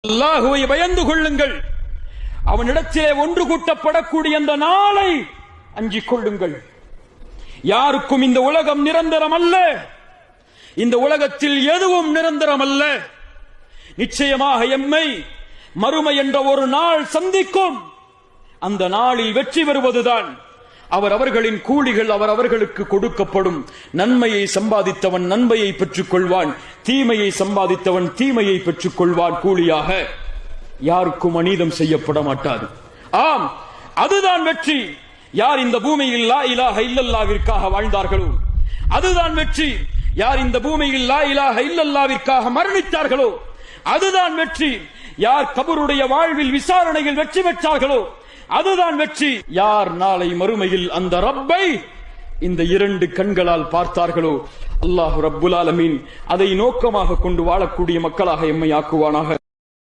அல்லாஹுவை பயந்து கொள்ளுங்கள். அவனிடத்திலே ஒன்று கூட்டப்படக்கூடிய அந்த நாளை அஞ்சிக் கொள்ளுங்கள். யாருக்கும் இந்த உலகம் நிரந்தரம் அல்ல. இந்த உலகத்தில் எதுவும் நிரந்தரம் அல்ல. நிச்சயமாக எம்மை மறுமை என்ற ஒரு நாள் சந்திக்கும். அந்த நாளில் வெற்றி பெறுவதுதான் அவர்களின் கூலிகள் அவர்களுக்கு கொடுக்கப்படும். நன்மையை சம்பாதித்தவன் நன்மையை பெற்றுக் கொள்வான், தீமையை சம்பாதித்தவன் தீமையை பெற்றுக் கொள்வான் கூலியாக. யாருக்கும் அநீதம் செய்யப்பட மாட்டாது. ஆம், அதுதான் வெற்றி. யார் இந்த பூமியில் லா இலாஹ இல்லல்லாஹ்விற்காக வாழ்ந்தார்களோ அதுதான் வெற்றி. யார் இந்த பூமியில் லா இலாஹ இல்லல்லாஹ்விற்காக மரணித்தார்களோ அதுதான் வெற்றி. யார் கபருடைய வாழ்வில் விசாரணையில் வெற்றி பெற்றார்களோ அதுதான் வெற்றி. யார் நாளை மறுமையில் அந்த ரப்பை இந்த இரண்டு கண்களால் பார்த்தார்களோ அல்லாஹ் ரப்புல் ஆலமீன் அதை நோக்கமாக கொண்டு வாழக்கூடிய மக்களாக எம்மை ஆக்குவானாக.